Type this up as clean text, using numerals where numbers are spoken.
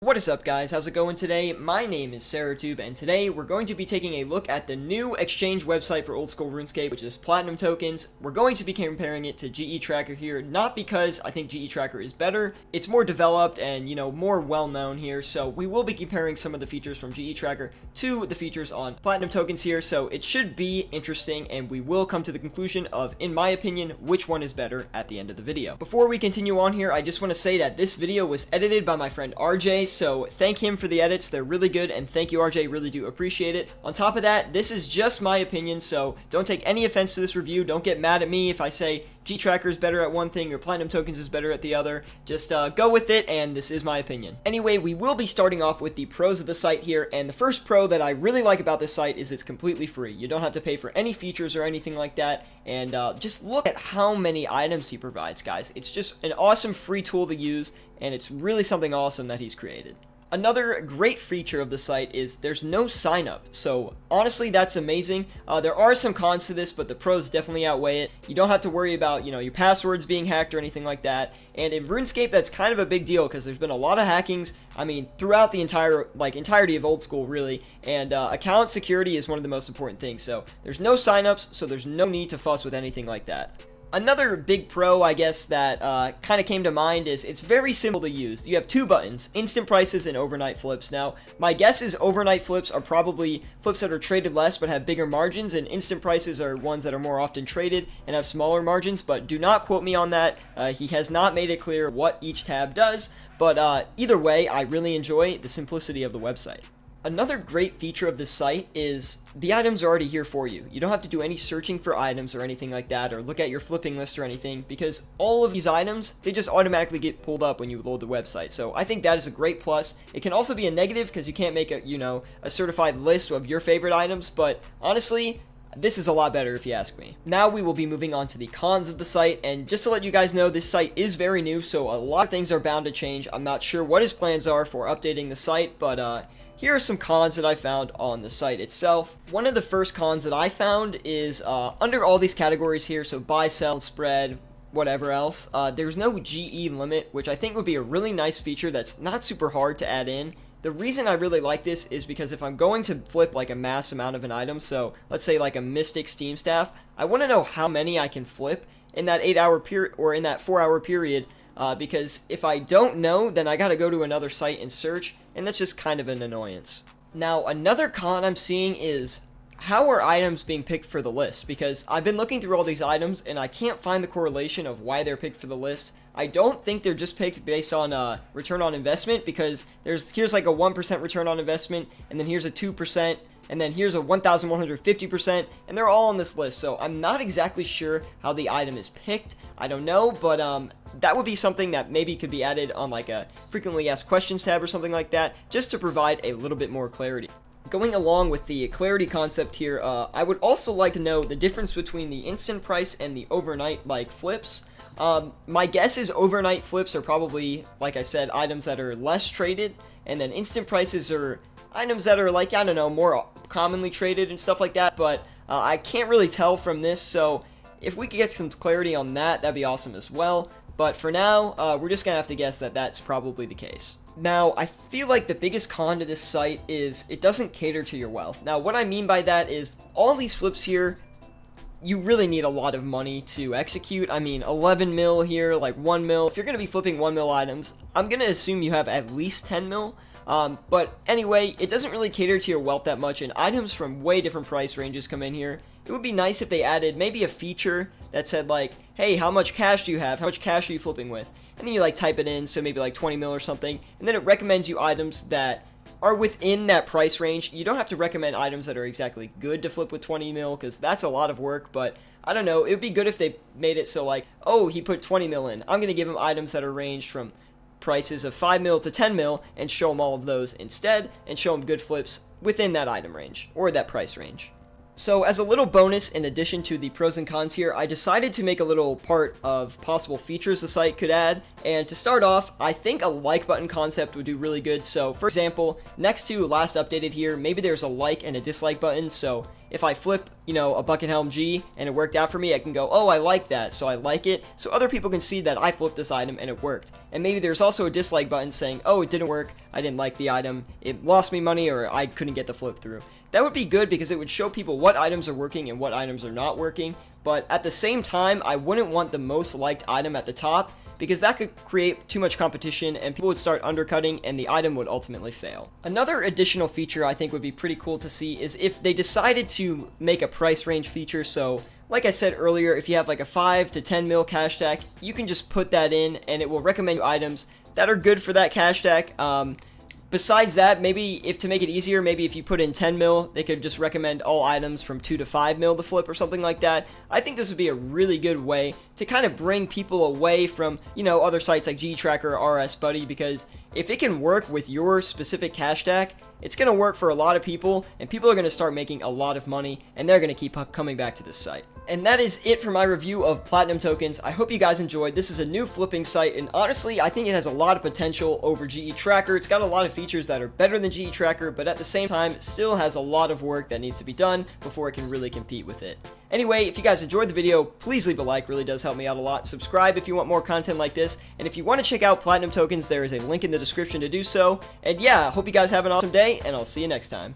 What is up, guys? How's it going today? My name is SarahTube, and today we're going to be taking a look at the new exchange website for old school RuneScape, which is Platinum Tokens. We're going to be comparing it to GE Tracker here, not because I think GE Tracker is better. It's more developed and, more well-known here, so we will be comparing some of the features from GE Tracker to the features on Platinum Tokens here, so it should be interesting, and we will come to the conclusion of, in my opinion, which one is better at the end of the video. Before we continue on here, I just want to say that this video was edited by my friend RJ, so thank him for the edits. They're really good, and thank you, RJ. Really do appreciate it. On top of that, this is just my opinion, so don't take any offense to this review. Don't get mad at me if I say G-Tracker is better at one thing or Platinum Tokens is better at the other. Just go with it, and this is my opinion. Anyway, we will be starting off with the pros of the site here, and the first pro that I really like about this site is it's completely free. You don't have to pay for any features or anything like that, and just look at how many items he provides, guys. It's just an awesome free tool to use, and it's really something awesome that he's created. Another great feature of the site is there's no sign up, so honestly that's amazing. There are some cons to this, but the pros definitely outweigh it. You don't have to worry about your passwords being hacked or anything like that, and in RuneScape that's kind of a big deal because there's been a lot of hackings, throughout the entirety of old school really, and account security is one of the most important things. So there's no signups, so there's no need to fuss with anything like that. Another big pro, I guess, that kind of came to mind is it's very simple to use. You have two buttons, instant prices and overnight flips. Now, my guess is overnight flips are probably flips that are traded less but have bigger margins, and instant prices are ones that are more often traded and have smaller margins, but do not quote me on that. He has not made it clear what each tab does, but either way, I really enjoy the simplicity of the website. Another great feature of this site is the items are already here for you. You don't have to do any searching for items or anything like that, or look at your flipping list or anything, because all of these items, they just automatically get pulled up when you load the website. So I think that is a great plus. It can also be a negative because you can't make a certified list of your favorite items, but honestly, this is a lot better if you ask me. Now we will be moving on to the cons of the site, and just to let you guys know, this site is very new, so a lot of things are bound to change. I'm not sure what his plans are for updating the site, but here are some cons that I found on the site itself. One of the first cons that I found is under all these categories here, so buy, sell, spread, whatever else, there's no GE limit, which I think would be a really nice feature that's not super hard to add in. The reason I really like this is because if I'm going to flip like a mass amount of an item, so let's say like a Mystic Steam Staff, I want to know how many I can flip in that 8-hour period or in that 4-hour period, because if I don't know, then I gotta go to another site and search, and that's just kind of an annoyance. Now, another con I'm seeing is how are items being picked for the list? Because I've been looking through all these items, and I can't find the correlation of why they're picked for the list. I don't think they're just picked based on return on investment, because here's like a 1% return on investment, and then here's a 2%, and then here's a 1,150%, and they're all on this list, so I'm not exactly sure how the item is picked. I don't know, but that would be something that maybe could be added on like a frequently asked questions tab or something like that, just to provide a little bit more clarity. Going along with the clarity concept here, I would also like to know the difference between the instant price and the overnight flips. My guess is overnight flips are probably, like I said, items that are less traded, and then instant prices are items that are more commonly traded and stuff like that, but I can't really tell from this, so if we could get some clarity on that, that'd be awesome as well. But for now, we're just gonna have to guess that that's probably the case. Now, I feel like the biggest con to this site is it doesn't cater to your wealth. Now, what I mean by that is all these flips here, you really need a lot of money to execute. 11 mil here, like 1 mil. If you're gonna be flipping 1 mil items, I'm gonna assume you have at least 10 mil. But anyway, it doesn't really cater to your wealth that much, and items from way different price ranges come in here. It would be nice if they added maybe a feature that said like, hey, how much cash do you have? How much cash are you flipping with? And then you type it in, so maybe like 20 mil or something, and then it recommends you items that are within that price range. You don't have to recommend items that are exactly good to flip with 20 mil, because that's a lot of work, but I don't know, it would be good if they made it so like, oh, he put 20 mil in. I'm going to give him items that are ranged from prices of 5 mil to 10 mil and show them all of those instead, and show them good flips within that item range or that price range. So as a little bonus, in addition to the pros and cons here, I decided to make a little part of possible features the site could add. And to start off, I think a like button concept would do really good. So for example, next to last updated here, maybe there's a like and a dislike button. So if I flip, a Bucket Helm G and it worked out for me, I can go, oh, I like that, so I like it, so other people can see that I flipped this item and it worked. And maybe there's also a dislike button saying, oh, it didn't work, I didn't like the item, it lost me money, or I couldn't get the flip through. That would be good because it would show people what items are working and what items are not working, but at the same time, I wouldn't want the most liked item at the top, because that could create too much competition and people would start undercutting and the item would ultimately fail. Another additional feature I think would be pretty cool to see is if they decided to make a price range feature. So like I said earlier, if you have like a 5 to 10 mil cash stack, you can just put that in and it will recommend items that are good for that cash stack. Besides that, maybe if to make it easier, maybe if you put in 10 mil, they could just recommend all items from 2 to 5 mil to flip or something like that. I think this would be a really good way to kind of bring people away from, other sites like GETracker or RS Buddy, because if it can work with your specific cash stack, it's going to work for a lot of people, and people are going to start making a lot of money, and they're going to keep coming back to this site. And that is it for my review of Platinum Tokens. I hope you guys enjoyed. This is a new flipping site, and honestly, I think it has a lot of potential over GETracker. It's got a lot of features that are better than GETracker, but at the same time, it still has a lot of work that needs to be done before it can really compete with it. Anyway, if you guys enjoyed the video, please leave a like, really does help me out a lot. Subscribe if you want more content like this, and if you want to check out Platinum Tokens, there is a link in the description to do so. And yeah, hope you guys have an awesome day, and I'll see you next time.